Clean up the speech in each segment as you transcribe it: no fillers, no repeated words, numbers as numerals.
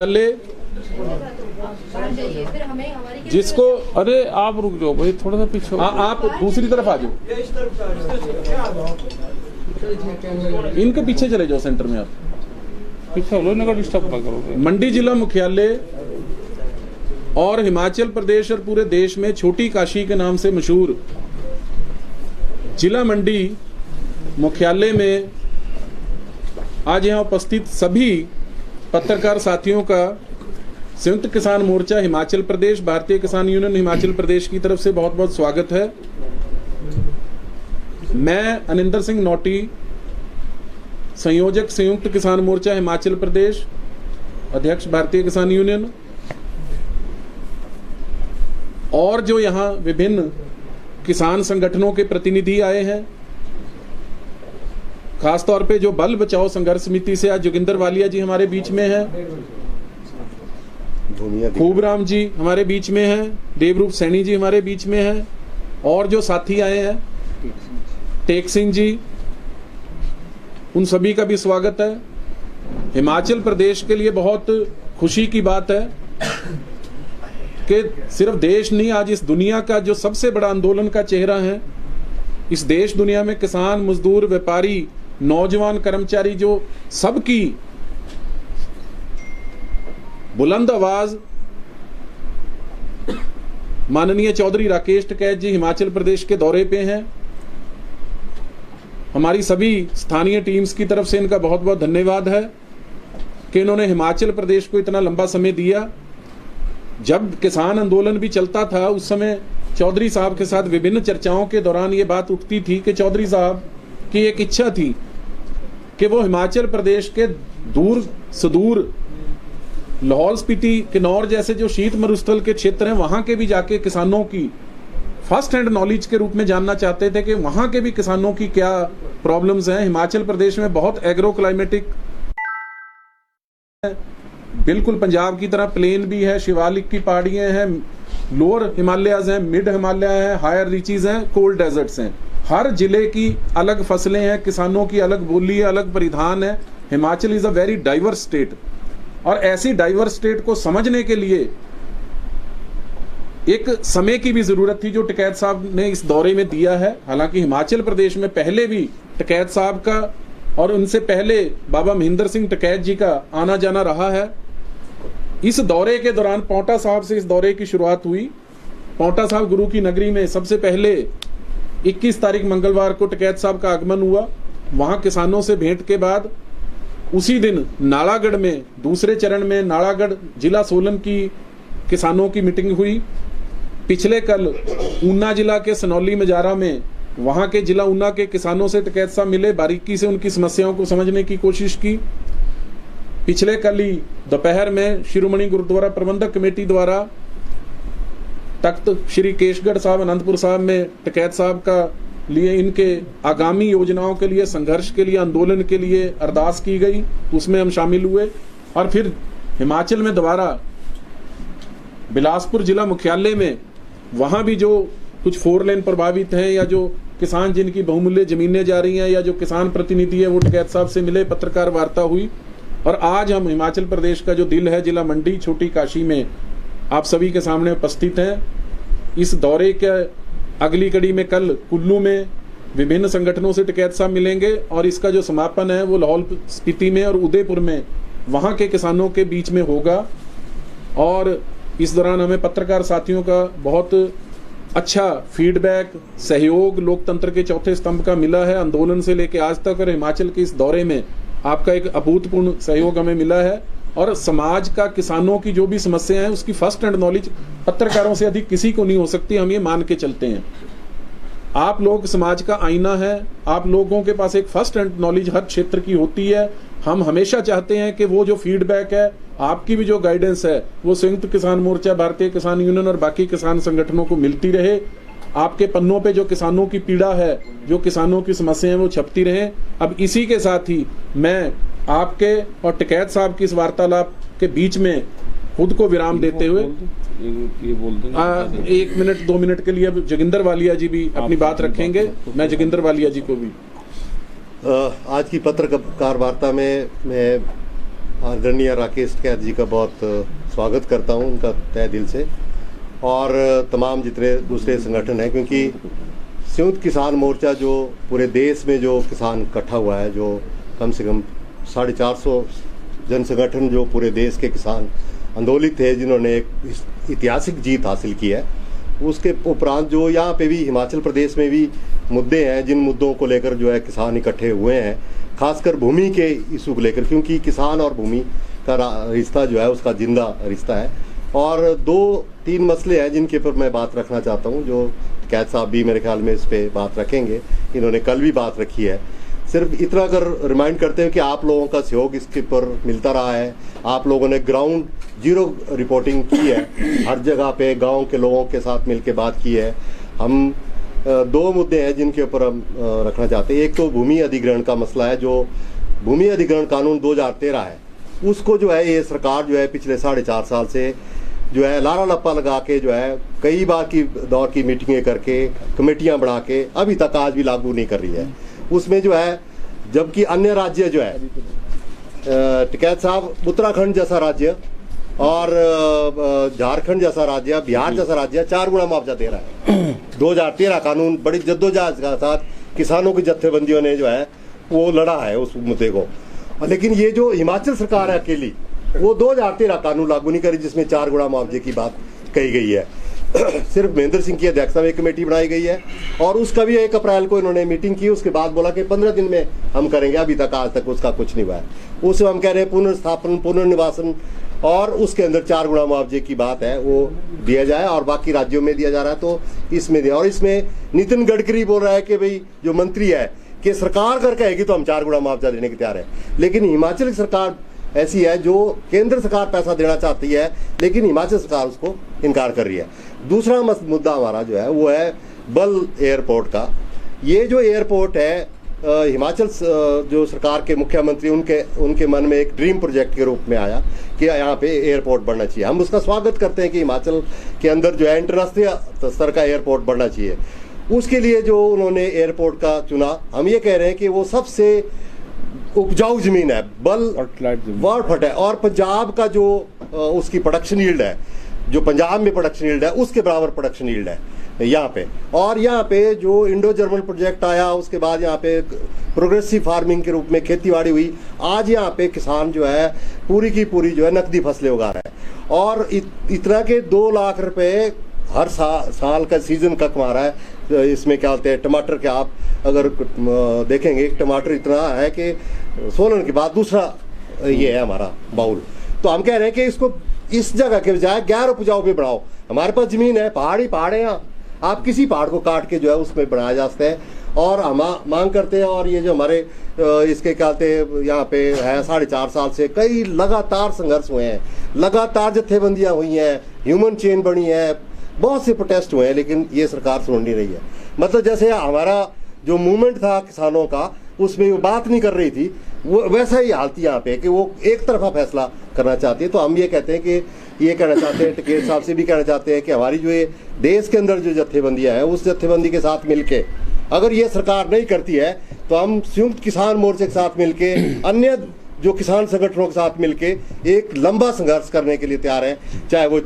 ले जिसको, अरे आप रुक जाओ भाई, थोड़ा सा पीछे आप दूसरी तरफ आ जाओ, इनके पीछे चले जाओ, सेंटर में आप पीछे हो लो, इनका डिस्टर्ब ना करोगे। मंडी जिला मुख्यालय और हिमाचल प्रदेश और पूरे देश में छोटी काशी के नाम से मशहूर जिला मंडी मुख्यालय में आज यहाँ उपस्थित सभी पत्रकार साथियों का संयुक्त किसान मोर्चा हिमाचल प्रदेश, भारतीय किसान यूनियन हिमाचल प्रदेश की तरफ से बहुत बहुत स्वागत है। मैं अनिंदर सिंह नौटी, संयोजक संयुक्त किसान मोर्चा हिमाचल प्रदेश, अध्यक्ष भारतीय किसान यूनियन, और जो यहाँ विभिन्न किसान संगठनों के प्रतिनिधि आए हैं, खास तौर पे जो बल बचाओ संघर्ष समिति से आज जोगिंदर वालिया जी हमारे बीच में हैं, खूब राम जी हमारे बीच में हैं, देवरूप सैनी जी हमारे बीच में हैं, और जो साथी आए हैं टेक सिंह जी, उन सभी का भी स्वागत है। हिमाचल प्रदेश के लिए बहुत खुशी की बात है कि सिर्फ देश नहीं, आज इस दुनिया का जो सबसे बड़ा आंदोलन का चेहरा है, इस देश दुनिया में किसान, मजदूर, व्यापारी, नौजवान, कर्मचारी, जो सबकी बुलंद आवाज माननीय चौधरी राकेश टिकैत जी हिमाचल प्रदेश के दौरे पे हैं। हमारी सभी स्थानीय टीम्स की तरफ से इनका बहुत बहुत धन्यवाद है कि इन्होंने हिमाचल प्रदेश को इतना लंबा समय दिया। जब किसान आंदोलन भी चलता था उस समय चौधरी साहब के साथ विभिन्न चर्चाओं के दौरान ये बात उठती थी कि चौधरी साहब की एक इच्छा थी कि वो हिमाचल प्रदेश के दूर सुदूर लाहौल स्पीति, किन्नौर जैसे जो शीत मरुस्थल के क्षेत्र हैं, वहां के भी जाके किसानों की फर्स्ट हैंड नॉलेज के रूप में जानना चाहते थे कि वहां के भी किसानों की क्या प्रॉब्लम्स हैं। हिमाचल प्रदेश में बहुत एग्रो क्लाइमेटिक, बिल्कुल पंजाब की तरह प्लेन भी है, शिवालिक की पहाड़ियां हैं, लोअर हिमालयाज हैं, मिड हिमालय है, हायर रीचीज हैं, कोल्ड डेजर्ट्स हैं। हर जिले की अलग फसलें हैं, किसानों की अलग बोली है, अलग परिधान है। Himachal is a very diverse state, और ऐसी डाइवर्स स्टेट को समझने के लिए एक समय की भी जरूरत थी जो टिकैत साहब ने इस दौरे में दिया है। हालांकि हिमाचल प्रदेश में पहले भी टिकैत साहब का और उनसे पहले बाबा महेंद्र सिंह टिकैत जी का आना जाना रहा है। इस दौरे के दौरान पौंटा साहब से इस दौरे की शुरुआत हुई। पौंटा साहब गुरु की नगरी में सबसे पहले 21 तारीख मंगलवार को टिकैत साहब का आगमन हुआ। वहां किसानों से भेंट के बाद उसी दिन नालागढ़ में दूसरे चरण में नालागढ़ जिला सोलन की किसानों की मीटिंग हुई। पिछले कल ऊना जिला के सनौली मजारा में वहां के जिला ऊना के किसानों से टिकैत साहब मिले, बारीकी से उनकी समस्याओं को समझने की कोशिश की। पिछले कल ही दोपहर में शिरोमणि गुरुद्वारा प्रबंधक कमेटी द्वारा तख्त श्री केशगढ़ साहब अनंतपुर साहब में टिकैत साहब का लिए इनके आगामी योजनाओं के लिए, संघर्ष के लिए, आंदोलन के लिए अरदास की गई, उसमें हम शामिल हुए। और फिर हिमाचल में दोबारा बिलासपुर जिला मुख्यालय में वहां भी जो कुछ 4 लेन प्रभावित हैं या जो किसान जिनकी बहुमूल्य जमीनें जा रही हैं या जो किसान प्रतिनिधि है वो टिकैत साहब से मिले, पत्रकार वार्ता हुई। और आज हम हिमाचल प्रदेश का जो दिल है जिला मंडी छोटी काशी में आप सभी के सामने उपस्थित हैं। इस दौरे के अगली कड़ी में कल कुल्लू में विभिन्न संगठनों से टिकैत साहब मिलेंगे और इसका जो समापन है वो लाहौल स्पीति में और उदयपुर में वहां के किसानों के बीच में होगा। और इस दौरान हमें पत्रकार साथियों का बहुत अच्छा फीडबैक, सहयोग लोकतंत्र के चौथे स्तंभ का मिला है आंदोलन से लेकर आज तक। और हिमाचल के इस दौरे में आपका एक अभूतपूर्ण सहयोग हमें मिला है। और समाज का, किसानों की जो भी समस्या है उसकी फर्स्ट हैंड नॉलेज पत्रकारों से अधिक किसी को नहीं हो सकती, हम ये मान के चलते हैं। आप लोग समाज का आईना है, आप लोगों के पास एक फर्स्ट हैंड नॉलेज हर क्षेत्र की होती है। हम हमेशा चाहते हैं कि वो जो फीडबैक है, आपकी भी जो गाइडेंस है, वो संयुक्त किसान मोर्चा, भारतीय किसान यूनियन और बाकी किसान संगठनों को मिलती रहे। आपके पन्नों पे जो किसानों की पीड़ा है, जो किसानों की समस्या है, वो छपती रहे। अब इसी के साथ ही मैं आपके और टिकैत साहब की इस वार्तालाप के बीच में खुद को विराम देते हुए ये बोल देंगे 1 मिनट 2 मिनट के लिए अब जोगिंदर वालिया जी भी अपनी बात रखेंगे। मैं जोगिंदर वालिया जी को भी आज की पत्रकार वार्ता में मैं आदरणीय राकेश टिकैत जी का बहुत स्वागत करता हूं, उनका तहे दिल से, और तमाम जितने दूसरे संगठन हैं, क्योंकि संयुक्त किसान मोर्चा जो पूरे देश में जो किसान इकट्ठा हुआ है, जो कम से कम 450 जन संगठन जो पूरे देश के किसान आंदोलित थे, जिन्होंने एक ऐतिहासिक जीत हासिल की है, उसके उपरांत जो यहाँ पे भी हिमाचल प्रदेश में भी मुद्दे हैं, जिन मुद्दों को लेकर जो है किसान इकट्ठे हुए हैं, खासकर भूमि के इशू को लेकर, क्योंकि किसान और भूमि का रिश्ता जो है उसका जिंदा रिश्ता है। और 2-3 मसले हैं जिनके ऊपर मैं बात रखना चाहता हूँ, जो टिकैत साहब भी मेरे ख्याल में इस पर बात रखेंगे, इन्होंने कल भी बात रखी है। सिर्फ इतना कर रिमाइंड करते हैं कि आप लोगों का सहयोग इसके ऊपर मिलता रहा है, आप लोगों ने ग्राउंड जीरो रिपोर्टिंग की है, हर जगह पे गांव के लोगों के साथ मिलकर बात की है। हम 2 मुद्दे हैं जिनके ऊपर हम रखना चाहते हैं। एक तो भूमि अधिग्रहण का मसला है, जो भूमि अधिग्रहण कानून 2013 है, उसको जो है ये सरकार जो है पिछले 4.5 साल से जो है लारा लप्पा लगा के जो है कई बार की दौर की मीटिंगें करके, कमेटियां बना के अभी तक आज भी लागू नहीं कर रही है। उसमें जो है, जबकि अन्य राज्य जो है, टिकैत साहब, उत्तराखंड जैसा राज्य और झारखंड जैसा राज्य, बिहार जैसा राज्य 4 गुना मुआवजा दे रहा है। 2013 कानून बड़ी जद्दोजहद के साथ किसानों की जत्थेबंदियों ने जो है वो लड़ा है उस मुद्दे को, लेकिन ये जो हिमाचल सरकार है अकेली, वो 2013 कानून लागू नहीं करी जिसमें 4 गुना मुआवजे की बात कही गई है। सिर्फ महेंद्र सिंह की अध्यक्षता में कमेटी बनाई गई है, और उसका भी 1 अप्रैल को इन्होंने मीटिंग की, उसके बाद बोला कि 15 दिन में हम करेंगे। अभी तक आज तक उसका कुछ नहीं हुआ है। उसमें हम कह रहे हैं पुनर्स्थापन, पुनर्निवासन, और उसके अंदर 4 गुना मुआवजे की बात है वो दिया जाए, और बाकी राज्यों में दिया जा रहा है तो इसमें दिया। और इसमें नितिन गडकरी बोल रहा है कि भाई जो मंत्री है कि सरकार अगर कहेगी तो हम 4 गुना मुआवजा देने के तैयार है, लेकिन हिमाचल की सरकार ऐसी है जो केंद्र सरकार पैसा देना चाहती है, लेकिन हिमाचल सरकार उसको इनकार कर रही है। दूसरा मुद्दा हमारा जो है वो है बल एयरपोर्ट का। ये जो एयरपोर्ट है, हिमाचल जो सरकार के मुख्यमंत्री, उनके मन में एक ड्रीम प्रोजेक्ट के रूप में आया कि यहाँ पे एयरपोर्ट बढ़ना चाहिए। हम उसका स्वागत करते हैं कि हिमाचल के अंदर जो है इंटरराष्ट्रीय स्तर का एयरपोर्ट बढ़ना चाहिए। उसके लिए जो उन्होंने एयरपोर्ट का चुना, हम ये कह रहे हैं कि वो सबसे उपजाऊ जमीन है, वर्ल्ड फट है, और पंजाब का जो उसकी प्रोडक्शन यील्ड है, जो पंजाब में प्रोडक्शन यील्ड है, उसके बराबर प्रोडक्शन यील्ड है यहाँ पे। और यहाँ पे जो इंडो जर्मन प्रोजेक्ट आया, उसके बाद यहाँ पे प्रोग्रेसिव फार्मिंग के रूप में खेतीबाड़ी हुई। आज यहाँ पे किसान जो है पूरी की पूरी जो है नकदी फसलें उगा रहा है, और इतना के 2 लाख रुपए हर साल का सीजन का कमा रहा है। इसमें क्या होते हैं, टमाटर के आप अगर देखेंगे, टमाटर इतना है कि सोलन के बाद दूसरा ये है हमारा बाउल। तो हम कह रहे हैं कि इसको इस जगह के बजाय गैर उपजाऊ पे बढ़ाओ। हमारे पास जमीन है, पहाड़ है, यहाँ आप किसी पहाड़ को काट के जो है उसमें बनाया जा सकता है, और हम मांग करते हैं। और ये जो हमारे इसके क्या कहते हैं, यहाँ पे है 4.5 साल से कई लगातार संघर्ष हुए हैं, लगातार जत्थेबंदियाँ हुई हैं, ह्यूमन चेन बनी है, बहुत से प्रोटेस्ट हुए हैं, लेकिन ये सरकार सुन नहीं रही है। मतलब जैसे हमारा जो मूवमेंट था किसानों का, उसमें वो बात नहीं कर रही थी, वो वैसा ही हाल थी यहाँ पे कि वो एक तरफा फैसला करना चाहती है। तो हम ये कहते हैं कि ये कहना चाहते हैं, टिकैत साहब से भी कहना चाहते हैं कि हमारी जो ये देश के अंदर जो जत्थेबंदियाँ हैं, उस जत्थेबंदी के साथ मिलके अगर ये सरकार नहीं करती है तो हम संयुक्त किसान मोर्चे के साथ मिलके, अन्य जो किसान संगठनों के साथ मिलके एक लंबा संघर्ष करने के लिए तैयार हैं। चाहे वो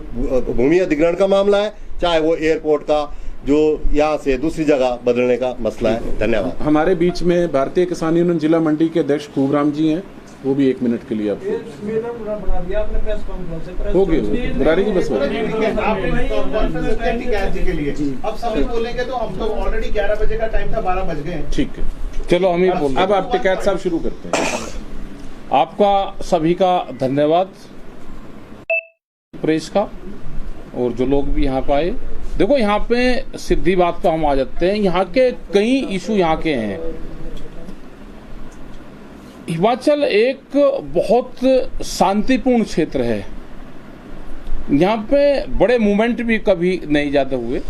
भूमि अधिग्रहण का मामला है, चाहे वो एयरपोर्ट का जो यहाँ से दूसरी जगह बदलने का मसला है। धन्यवाद। हमारे बीच में भारतीय किसान यूनियन जिला मंडी के अध्यक्ष खूबराम जी हैं, वो भी 1 मिनट के लिए आपको हो गए बुरारी जी बस हो अब सभी बोलेंगे तो हम तो ऑलरेडी 11 बजे का टाइम था, 12 बज गए। ठीक है, चलो हम ही बोल। अब आप टिकैत साहब शुरू करते हैं। आपका सभी का धन्यवाद, प्रेस का, और जो लोग भी यहाँ पे आए। देखो, यहाँ पे सीधी बात पे हम आ जाते हैं। यहाँ के कई इशू यहाँ के हैं। हिमाचल एक बहुत शांतिपूर्ण क्षेत्र है। यहाँ पे बड़े मूवमेंट भी कभी नहीं ज्यादा हुए,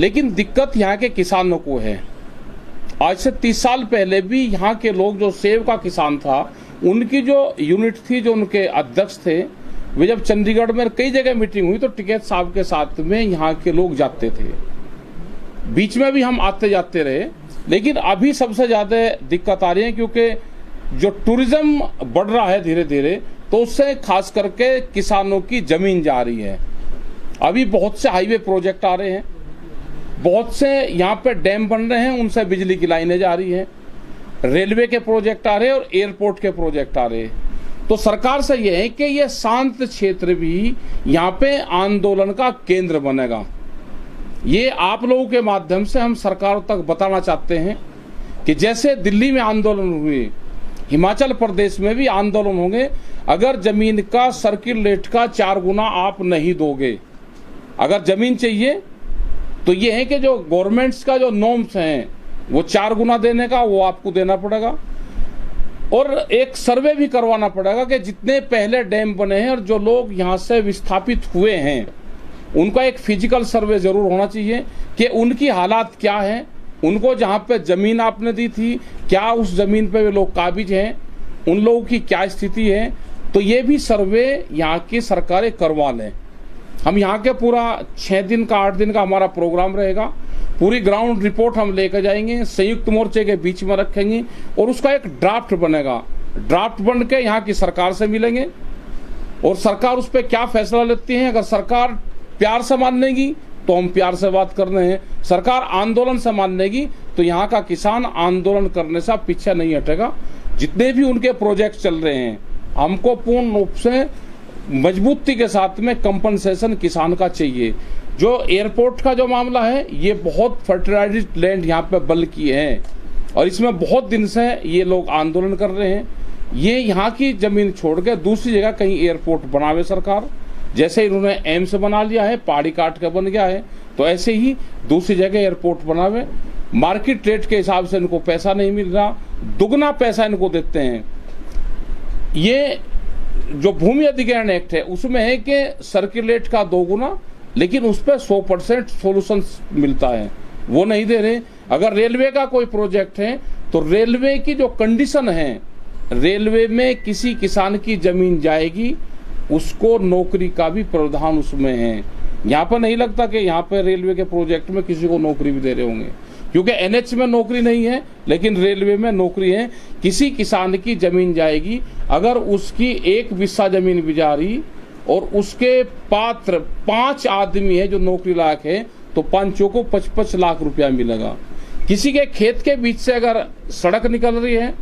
लेकिन दिक्कत यहाँ के किसानों को है। आज से 30 साल पहले भी यहाँ के लोग, जो सेब का किसान था, उनकी जो यूनिट थी, जो उनके अध्यक्ष थे, वे जब चंडीगढ़ में कई जगह मीटिंग हुई तो टिकैत साहब के साथ में यहाँ के लोग जाते थे। बीच में भी हम आते जाते रहे, लेकिन अभी सबसे ज्यादा दिक्कत आ रही है, क्योंकि जो टूरिज्म बढ़ रहा है धीरे धीरे, तो उससे खास करके किसानों की जमीन जा रही है। अभी बहुत से हाईवे प्रोजेक्ट आ रहे हैं, बहुत से यहाँ पे डैम बन रहे हैं, उनसे बिजली की लाइनें जा रही हैं, रेलवे के प्रोजेक्ट आ रहे हैं और एयरपोर्ट के प्रोजेक्ट आ रहे हैं। तो सरकार से यह है कि यह शांत क्षेत्र भी यहाँ पे आंदोलन का केंद्र बनेगा। ये आप लोगों के माध्यम से हम सरकार तक बताना चाहते हैं कि जैसे दिल्ली में आंदोलन हुए, हिमाचल प्रदेश में भी आंदोलन होंगे। अगर जमीन का सर्किल रेट का 4 गुना आप नहीं दोगे, अगर जमीन चाहिए तो ये है कि जो गवर्नमेंट्स का जो नॉर्म्स हैं वो 4 गुना देने का, वो आपको देना पड़ेगा। और एक सर्वे भी करवाना पड़ेगा कि जितने पहले डैम बने हैं और जो लोग यहाँ से विस्थापित हुए हैं उनका एक फिजिकल सर्वे जरूर होना चाहिए कि उनकी हालात क्या है, उनको जहाँ पे जमीन आपने दी थी क्या उस जमीन पे वे लोग काबिज हैं, उन लोगों की क्या स्थिति है। तो ये भी सर्वे यहाँ की सरकारें करवा लें। हम यहाँ के पूरा 6 दिन का 8 दिन का हमारा प्रोग्राम रहेगा, पूरी ग्राउंड रिपोर्ट हम लेकर जाएंगे, संयुक्त मोर्चे के बीच में रखेंगे और उसका एक ड्राफ्ट बनेगा। ड्राफ्ट बन के यहाँ की सरकार से मिलेंगे और सरकार उस पर क्या फैसला लेती है। अगर सरकार प्यार से मान लेगी तो हम प्यार से बात कर रहे हैं, सरकार आंदोलन से मान लेगी तो यहाँ का किसान आंदोलन करने से पीछे नहीं हटेगा। जितने भी उनके प्रोजेक्ट चल रहे हैं हमको पूर्ण रूप से मजबूती के साथ में कंपनसेशन किसान का चाहिए। जो एयरपोर्ट का जो मामला है ये बहुत फर्टिलाइज्ड लैंड यहाँ पे बल की है और इसमें बहुत दिन से ये लोग आंदोलन कर रहे हैं। ये यहाँ की जमीन छोड़ के दूसरी जगह कहीं एयरपोर्ट बनावे सरकार, जैसे इन्होंने एम्स बना लिया है, पहाड़ी काट के बन गया है, तो ऐसे ही दूसरी जगह एयरपोर्ट बनावे। मार्केट रेट के हिसाब से इनको पैसा नहीं मिल रहा, दुगना पैसा इनको देते हैं। ये जो भूमि अधिग्रहण एक्ट है उसमें है कि सर्किलेट का 2 गुना, लेकिन उस पर 100% सोल्यूशन मिलता है, वो नहीं दे रहे। अगर रेलवे का कोई प्रोजेक्ट है तो रेलवे की जो कंडीशन है, रेलवे में किसी किसान की जमीन जाएगी उसको नौकरी का भी प्रावधान उसमें है। यहाँ पर नहीं लगता कि यहाँ पर रेलवे के प्रोजेक्ट में किसी को नौकरी भी दे रहे होंगे, क्योंकि एनएच में नौकरी नहीं है लेकिन रेलवे में नौकरी है। किसी किसान की जमीन जाएगी, अगर उसकी 1 बिस्सा जमीन भी जा रही और उसके पात्र 5 आदमी है जो नौकरी लायक है तो 5 को 55 लाख रुपया मिलेगा। किसी के खेत के बीच से अगर सड़क निकल रही है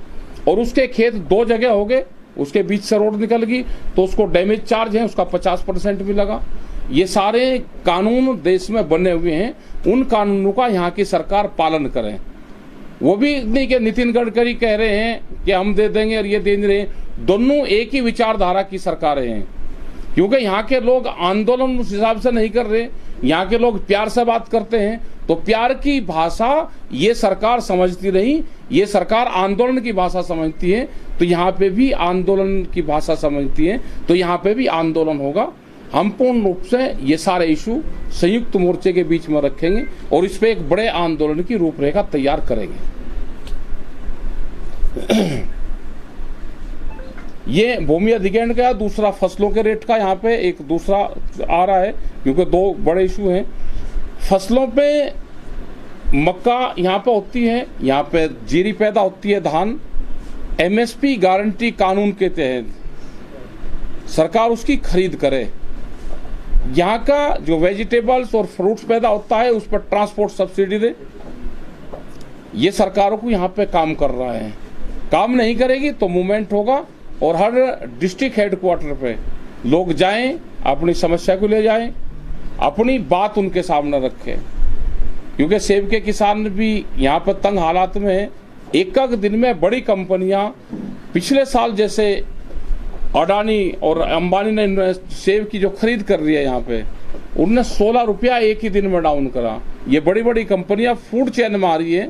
और उसके खेत 2 जगह हो गए, उसके बीच से रोड निकल गई तो उसको डैमेज चार्ज है उसका 50% मिलेगा। ये सारे कानून देश में बने हुए हैं, उन कानूनों का यहाँ की सरकार पालन करे। वो भी नहीं कि नितिन गडकरी कह रहे हैं कि हम दे देंगे और ये दे नहीं रहे, दोनों एक ही विचारधारा की सरकारें हैं। क्योंकि यहाँ के लोग आंदोलन उस हिसाब से नहीं कर रहे, यहाँ के लोग प्यार से बात करते हैं, तो प्यार की भाषा ये सरकार समझती नहीं, ये सरकार आंदोलन की भाषा समझती है। तो यहाँ पे भी आंदोलन की भाषा समझती है, तो यहाँ पे भी आंदोलन होगा। हम पूर्ण रूप से ये सारे इशू संयुक्त मोर्चे के बीच में रखेंगे और इस पे एक बड़े आंदोलन की रूपरेखा तैयार करेंगे। ये भूमि अधिग्रहण का, दूसरा फसलों के रेट का यहाँ पे एक दूसरा आ रहा है, क्योंकि 2 बड़े इशू हैं। फसलों पे मक्का यहाँ पे होती है, यहाँ पे जीरी पैदा होती है, धान। एमएसपी गारंटी कानून के तहत सरकार उसकी खरीद करे। यहाँ का जो वेजिटेबल्स और फ्रूट्स पैदा होता है उस पर ट्रांसपोर्ट सब्सिडी दे। ये सरकारों को यहाँ पे काम कर रहा है। काम नहीं करेगी तो मूवमेंट होगा और हर डिस्ट्रिक्ट हेडक्वार्टर पे लोग जाएं, अपनी समस्या को ले जाएं, अपनी बात उनके सामने रखें। क्योंकि सेब के किसान भी यहाँ पर तंग हालात में है। एक दिन में बड़ी कंपनियां, पिछले साल जैसे अडानी और अंबानी ने सेब की जो खरीद कर रही है यहाँ पे, उन्होंने 16 रुपया एक ही दिन में डाउन करा। ये बड़ी बड़ी कंपनियां फूड चेन में आ रही है।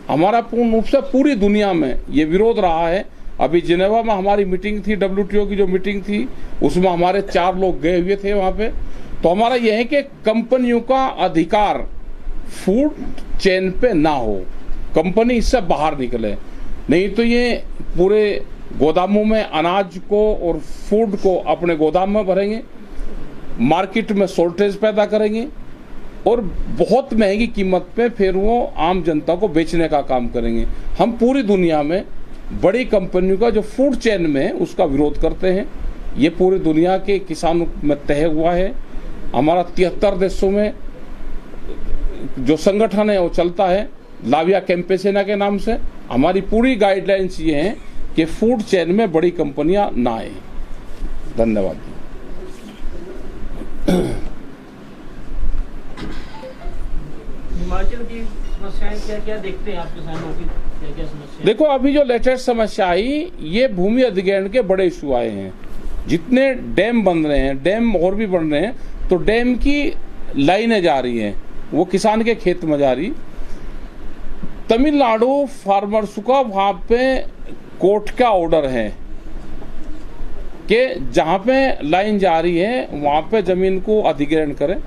हमारा पूर्ण रूप से पूरी दुनिया में ये विरोध रहा है। अभी जिनेवा में हमारी मीटिंग थी, WTO की जो मीटिंग थी उसमें हमारे 4 लोग गए हुए थे वहाँ पे। तो हमारा यह है कि कंपनियों का अधिकार फूड चेन पे ना हो, कंपनी इससे बाहर निकले, नहीं तो ये पूरे गोदामों में अनाज को और फूड को अपने गोदाम में भरेंगे, मार्केट में शॉर्टेज पैदा करेंगे और बहुत महंगी कीमत पे फिर वो आम जनता को बेचने का काम करेंगे। हम पूरी दुनिया में बड़ी कंपनियों का जो फूड चेन में है उसका विरोध करते हैं ये पूरी दुनिया के किसानों में तय हुआ है। हमारा 73 देशों में जो संगठन है वो चलता है लाविया कैंपेसिना के नाम से। हमारी पूरी गाइडलाइंस ये हैं कि फूड चेन में बड़ी कंपनियां ना आए। धन्यवाद। हिमाचल की समस्याएं क्या क्या देखते हैं आप किसानों की, क्या क्या समस्या? देखो, अभी जो लेटेस्ट समस्या आई, ये भूमि अधिग्रहण के बड़े इशू आए हैं। जितने डैम बन रहे हैं, डैम और भी बन रहे हैं, तो डैम की लाइनें जा रही हैं, वो किसान के खेत में जा रही। तमिलनाडु फार्मर्स का वहां पे कोर्ट का ऑर्डर है कि जहां पे लाइन जा रही है वहां पे जमीन को अधिग्रहण करें,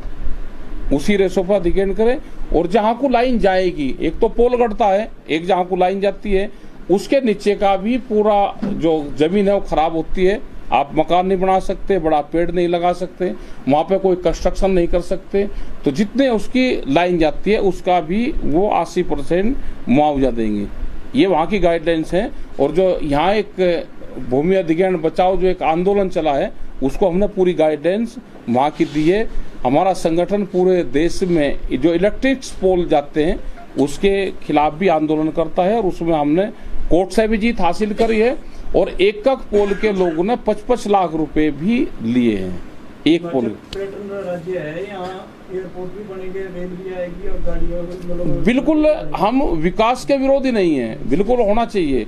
उसी रेशो पर अधिग्रहण करें। और जहां को लाइन जाएगी, एक तो पोल गढ़ता है, एक जहां को लाइन जाती है उसके नीचे का भी पूरा जो जमीन है वो खराब होती है। आप मकान नहीं बना सकते, बड़ा पेड़ नहीं लगा सकते, वहां पे कोई कंस्ट्रक्शन नहीं कर सकते। तो जितने उसकी लाइन जाती है उसका भी वो 80% मुआवजा देंगे। ये वहाँ की गाइडलाइंस हैं। और जो यहाँ एक भूमि अधिग्रहण बचाओ जो एक आंदोलन चला है, उसको हमने पूरी गाइडलाइंस वहाँ की दी है। हमारा संगठन पूरे देश में जो इलेक्ट्रिक पोल जाते हैं उसके खिलाफ भी आंदोलन करता है, और उसमें हमने कोर्ट से भी जीत हासिल करी है। और एक पोल के लोगों ने 55 लाख रुपए भी लिए हैं। एक पोल पर्यटन राज्य है, यहाँ एयरपोर्ट भी बनेंगे, रेल भी आएगी और गाड़ियों। बिल्कुल, हम विकास के विरोधी नहीं है, बिल्कुल होना चाहिए,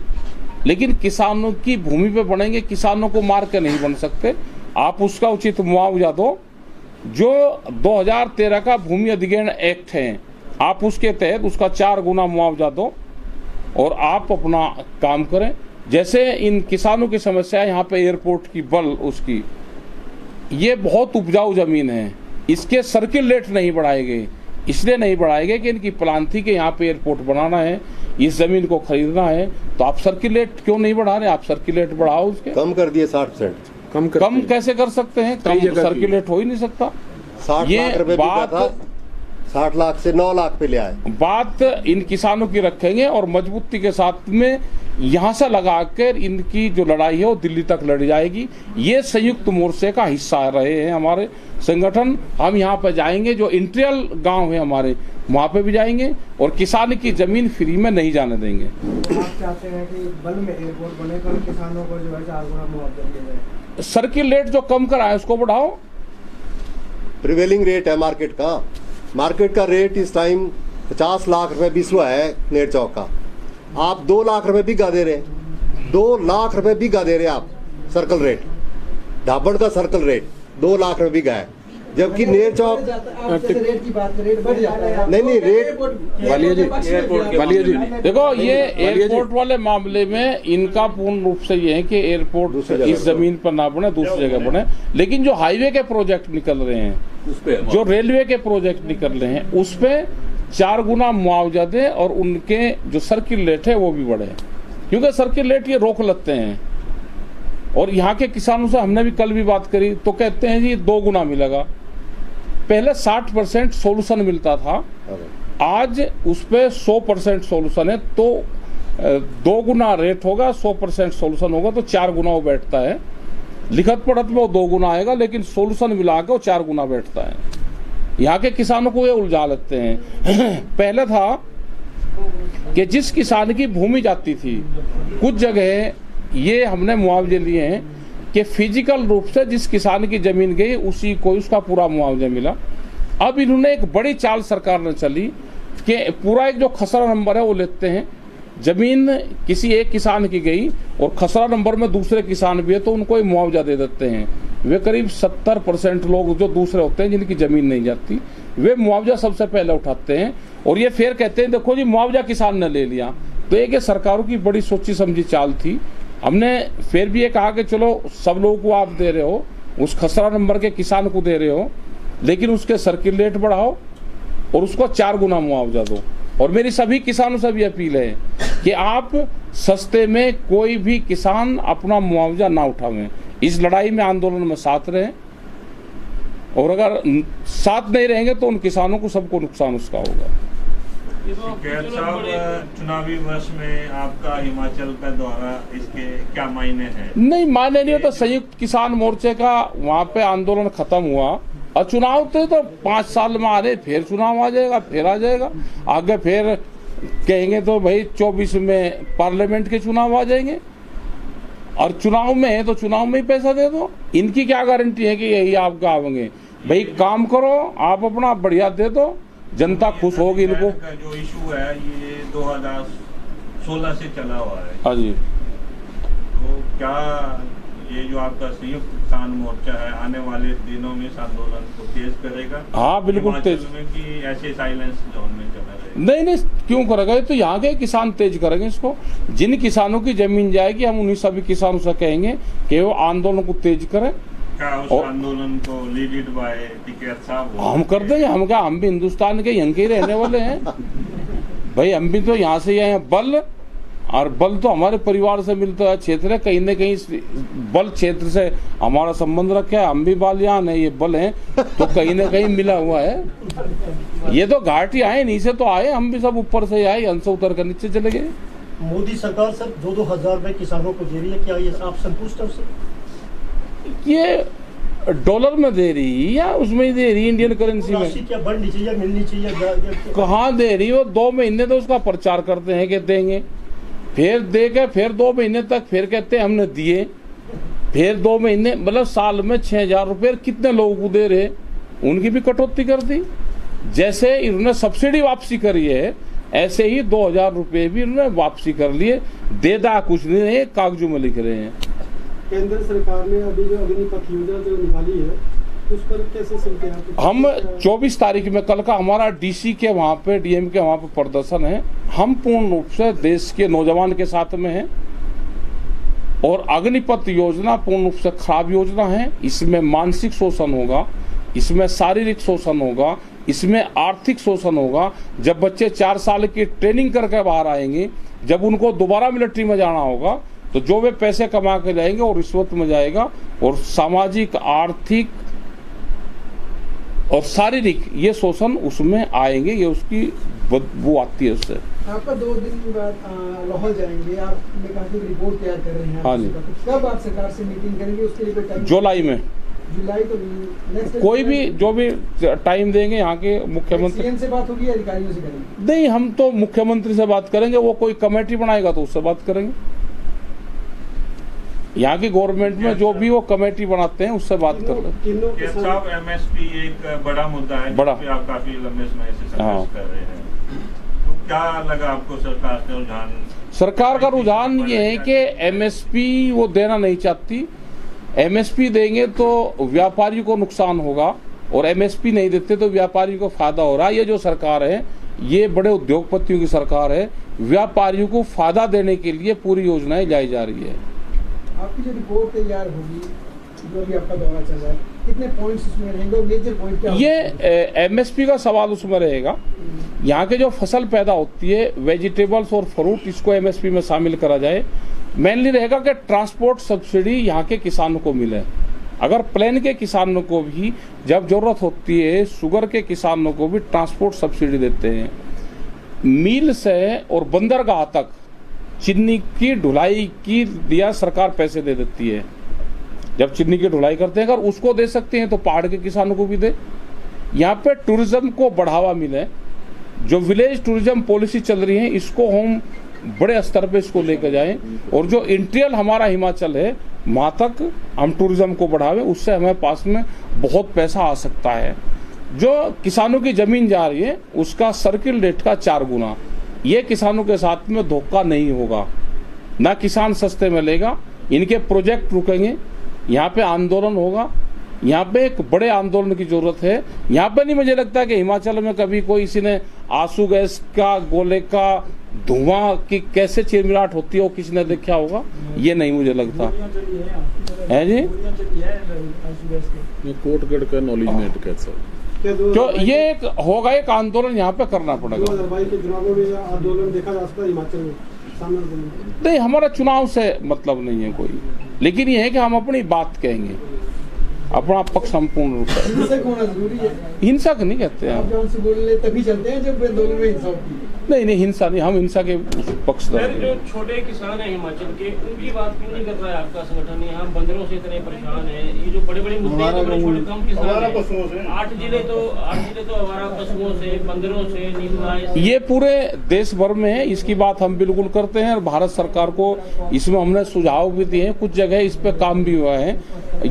लेकिन किसानों की भूमि पे बनेंगे। किसानों को मार के नहीं बन सकते। आप उसका उचित मुआवजा दो। जो 2013 का भूमि अधिग्रहण एक्ट है, आप उसके तहत उसका 4 गुना मुआवजा दो और आप अपना काम करें। जैसे इन किसानों की समस्या है यहाँ पे एयरपोर्ट की बल उसकी, ये बहुत उपजाऊ जमीन है, इसके सर्किल रेट नहीं बढ़ाए गए। इसलिए नहीं बढ़ाए गए कि इनकी प्लान थी कि यहाँ पे एयरपोर्ट बनाना है, इस जमीन को खरीदना है, तो आप सर्किल रेट क्यों नहीं बढ़ा रहे? आप सर्किल रेट बढ़ाओ, उसके कम कर दिए 60%। कम कैसे कर सकते हैं? कम सर्किल रेट हो ही नहीं सकता। 60 लाख रुपए बात 60 लाख से 9 लाख पे ले आए। बात इन किसानों की रखेंगे और मजबूती के साथ में यहाँ से लगाकर इनकी जो लड़ाई है वो दिल्ली तक लड़ी जाएगी। ये संयुक्त मोर्चे का हिस्सा रहे हैं हमारे संगठन। हम यहाँ पे जाएंगे, जो इंटीरियर गांव है हमारे, वहाँ पे भी जाएंगे और किसान की जमीन फ्री में नहीं जाने देंगे। आप चाहते हैं कि बल में एयरपोर्ट बने तो किसानों को जो है 4 गुना मुआवजा दिया जाए। सर्किल रेट जो कम कराए उसको बढ़ाओ। प्रिवेलिंग रेट है मार्केट का रेट इस टाइम 50 लाख रुपए बिस्वा है नेर चौक का। आप 2 लाख रुपए बिगा दे रहे हैं, 2 लाख रुपए बिगा दे रहे हैं आप। सर्कल रेट, ढाबड़ का सर्कल रेट 2 लाख रुपए बिगा है, जबकि नेर चौक रेट की बात, रेट बढ़ जाता है। नहीं रेट वालिया जी देखो, ये एयरपोर्ट वाले मामले में इनका पूर्ण रूप से ये है कि एयरपोर्ट इस जमीन पर ना बने, दूसरी जगह बने। लेकिन जो हाईवे के प्रोजेक्ट निकल रहे हैं, जो रेलवे के प्रोजेक्ट निकल रहे हैं, उस पे 4 गुना मुआवजा दे और उनके जो सर्किल रेट है वो भी बढ़े, क्योंकि सर्किल रेट ये रोक लेते हैं। और यहाँ के किसानों से हमने भी कल भी बात करी तो कहते हैं जी 2 गुना मिलेगा। पहले 60% सोल्यूशन मिलता था, आज उस पर 100% सोल्यूशन है। तो 2 गुना रेट होगा, 100% सोल्यूशन होगा तो 4 गुना वो बैठता है। लिखत पढ़त में वो 2 गुना आएगा, लेकिन सोल्यूशन मिला के वो 4 गुना बैठता है। यहाँ के किसानों को ये उलझा लेते हैं। पहले था कि जिस किसान की भूमि जाती थी, कुछ जगह ये हमने मुआवजे लिए हैं कि फिजिकल रूप से जिस किसान की जमीन गई उसी को उसका पूरा मुआवजा मिला। अब इन्होंने एक बड़ी चाल सरकार ने चली कि पूरा एक जो खसरा नंबर है वो लेते हैं। जमीन किसी एक किसान की गई और खसरा नंबर में दूसरे किसान भी है तो उनको ही मुआवजा दे देते हैं। वे करीब 70% लोग जो दूसरे होते हैं जिनकी जमीन नहीं जाती, वे मुआवजा सबसे पहले उठाते हैं। और ये फिर कहते हैं देखो जी मुआवजा किसान ने ले लिया। तो एक सरकारों की बड़ी सोची समझी चाल थी। हमने फिर भी ये कहा कि चलो सब लोगों को आप दे रहे हो, उस खसरा नंबर के किसान को दे रहे हो, लेकिन उसके सर्किल रेट बढ़ाओ और उसको 4 गुना मुआवजा दो। और मेरी सभी किसानों से भी अपील है कि आप सस्ते में कोई भी किसान अपना मुआवजा ना उठावें। इस लड़ाई में आंदोलन में साथ रहें, और अगर साथ नहीं रहेंगे तो उन किसानों को सबको नुकसान उसका होगा। कैद साहब, चुनावी वर्ष में आपका हिमाचल का दौरा, इसके क्या मायने हैं? नहीं, मायने नहीं होता। संयुक्त किसान मोर्चे का वहाँ पे आंदोलन खत्म हुआ और चुनाव तो 5 साल में आ रहे, फिर चुनाव आ जाएगा, फिर आ जाएगा आगे, फिर कहेंगे तो भाई 24 में पार्लियामेंट के चुनाव आ जाएंगे और चुनाव में है तो चुनाव में ही पैसा दे दो। इनकी क्या गारंटी है कि यही आपका आवेंगे? भाई काम करो आप, अपना बढ़िया दे दो, जनता खुश होगी। इनको जो इशू है ये 2016 से चला हुआ है। हाँ जी। तो क्या ये जो आपका संयुक्त किसान मोर्चा है आने वाले दिनों में इस आंदोलन को तेज करेगा? हाँ बिल्कुल तेज। हिमाचल में कि ऐसे साइलेंस जोन में चला रहेगा? नहीं नहीं, क्यों करेगा? ये तो यहाँ के किसान तेज करेंगे इसको। जिन किसानों की जमीन जाएगी हम उन्हीं सभी किसानों से कहेंगे कि वो आंदोलन को तेज करें। क्या उस आंदोलन को लीड बाय टिकैत साहब हम कर देंगे। हम क्या, हम भी हिंदुस्तान के यहाँ के रहने वाले हैं भाई। हम भी तो यहाँ से आए हैं। बल और बल तो हमारे परिवार से मिलता है क्षेत्र है, कहीं न कहीं बल क्षेत्र से हमारा संबंध रखा है। हम भी बालियान है, ये बल है तो कहीं न कहीं मिला हुआ है। ये तो घाटी आए, नीचे तो आए, हम भी सब ऊपर से आए, हंस उतर कर नीचे चले गए। मोदी सरकार सर 2-2 हजार रुपए किसानों को दे रही है, क्या ये आप संतुष्ट हैं उससे? ये डॉलर में दे रही या उसमें ही दे रही, इंडियन करेंसी में? राशि क्या बढ़नी चाहिए, मिलनी चाहिए? कहाँ दे रही? वो 2 महीने तो उसका प्रचार करते हैं कि देंगे, फिर दे के फिर 2 महीने तक फिर कहते हैं हमने दिए, फिर 2 महीने, मतलब साल में 6,000 रुपये कितने लोगों को दे रहे? उनकी भी कटौती कर दी। जैसे इन्होंने सब्सिडी वापसी करी है ऐसे ही 2,000 रुपये भी इन्होंने वापसी कर लिए। देदा कुछ नहीं है, कागजों में लिख रहे हैं। केंद्र सरकार ने अभी जो अग्निपथ योजना जो निकाली है उस पर कैसे सुनते हैं? हम 24 तारीख में कल का हमारा डीसी के वहाँ पे, डीएम के वहाँ पे प्रदर्शन है। हम पूर्ण रूप से देश के नौजवान के साथ में हैं और अग्निपथ योजना पूर्ण रूप से खराब योजना है। इसमें मानसिक शोषण होगा, इसमें शारीरिक शोषण होगा, इसमें आर्थिक शोषण होगा। जब बच्चे 4 साल की ट्रेनिंग करके बाहर आएंगे, जब उनको दोबारा मिलिट्री में जाना होगा तो जो वे पैसे कमा के जाएंगे और रिश्वत में जाएगा और सामाजिक, आर्थिक और शारीरिक ये शोषण उसमें आएंगे। ये उसकी बदबू आती है उससे। आपका 2 दिन बाद लाहौर जाएंगे, आपने कहा कि रिपोर्ट तैयार कर रहे हैं। हाँ जी। कब आप सरकार से मीटिंग करेंगे? उसके लिए कोई टाइम? जुलाई में। जुलाई तो नेक्स्ट कोई भी जो भी टाइम देंगे यहाँ के मुख्यमंत्री। सीएम से बात होगी या अधिकारियों से करेंगे? नहीं, हम तो मुख्यमंत्री से बात करेंगे। वो कोई कमेटी बनाएगा तो उससे बात करेंगे। यहाँ की गवर्नमेंट में जो भी वो कमेटी बनाते हैं उससे बात कर रहे हैं। साहब, एमएसपी एक बड़ा मुद्दा है, बड़ा। आप काफी लंबे समय से संघर्ष कर रहे हैं, तो क्या लगा आपको सरकार का रुझान? सरकार का रुझान ये है कि एमएसपी वो देना नहीं चाहती। एमएसपी देंगे तो व्यापारियों को नुकसान होगा और एमएसपी नहीं देते तो व्यापारियों को फायदा हो रहा है। ये जो सरकार है ये बड़े उद्योगपतियों की सरकार है। व्यापारियों को फायदा देने के लिए पूरी योजनाएं लाई जा रही है। आपकी जो रिपोर्ट तैयार होगी, जो भी आपका दौरा चल रहा है, कितने पॉइंट्स उसमें रहेंगे? मेजर पॉइंट क्या? ये एमएसपी का सवाल उसमें रहेगा। यहाँ के जो फसल पैदा होती है, वेजिटेबल्स और फ्रूट, इसको एमएसपी में शामिल करा जाए। मेनली रहेगा कि ट्रांसपोर्ट सब्सिडी यहाँ के किसानों को मिले। अगर प्लेन के किसानों को भी जब जरूरत होती है, शुगर के किसानों को भी ट्रांसपोर्ट सब्सिडी देते हैं। मिल से और बंदरगाह तक चीनी की ढुलाई की दिया सरकार पैसे दे देती है। जब चीनी की ढुलाई करते हैं, अगर उसको दे सकते हैं तो पहाड़ के किसानों को भी दे। यहाँ पे टूरिज्म को बढ़ावा मिले। जो विलेज टूरिज्म पॉलिसी चल रही है इसको हम बड़े स्तर पे इसको लेकर जाएं और जो इंटीरियर हमारा हिमाचल है वहाँ तक हम टूरिज्म को बढ़ावें। उससे हमारे पास में बहुत पैसा आ सकता है। जो किसानों की जमीन जा रही है उसका सर्किल रेट का 4 गुना। ये किसानों के साथ में धोखा नहीं होगा। ना किसान सस्ते में लेगा, इनके प्रोजेक्ट रुकेंगे। यहाँ पे आंदोलन होगा। यहाँ पे एक बड़े आंदोलन की जरूरत है। यहाँ पे नहीं मुझे लगता कि हिमाचल में कभी कोई किसी ने आंसू गैस का, गोले का धुआं की कैसे चिरमिराट होती है वो किसी ने देखा होगा, ये नहीं मुझे लगता है जी। ये कोटगढ़ का नॉलेज में कैसा तो ये एक होगा, एक आंदोलन यहाँ पे करना पड़ेगा। 2022 के चुनावों में आंदोलन देखा जा सकता है हिमाचल में सामने? नहीं, हमारा चुनाव से मतलब नहीं है कोई, लेकिन ये है कि हम अपनी बात कहेंगे, अपना पक्ष संपूर्ण रूप से। हिंसक होना जरूरी है। हिंसक नहीं कहते हैं, आप जौन से बोल ले तभी चलते हैं जब आंदोलन में हिंसा होती है। नहीं हिंसा नहीं, हम हिंसा के पक्षधर सर, जो हैं। छोटे किसान हैं हिमाचल के, उनकी बात क्यों नहीं कर रहा है आपका संगठन? यहाँ बंदरों से इतने परेशान है, ये जो बड़े बड़े मुद्दे हैं, तो बड़े छोटे कम किसान हैं। 8 जिले तो आवारा पशुओं से, बंदरों से, नीलगाय से। ये पूरे देश भर में है, इसकी बात हम बिल्कुल करते हैं और भारत सरकार को इसमें हमने सुझाव भी दिए हैं, कुछ जगह इस पे काम भी हुआ है।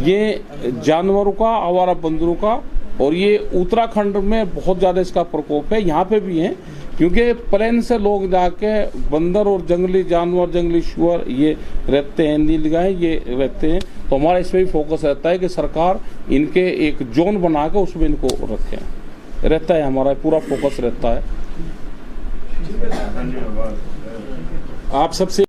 ये जानवरों का, आवारा बंदरों का, और ये उत्तराखंड में बहुत ज़्यादा इसका प्रकोप है, यहाँ पे भी है, क्योंकि प्लेन से लोग जाके बंदर और जंगली जानवर, जंगली शुअर ये रहते हैं, नीलगाय ये रहते हैं, तो हमारा इसमें भी फोकस रहता है कि सरकार इनके एक जोन बना के उसमें इनको रखे रहता है, हमारा पूरा फोकस रहता है। आप सबसे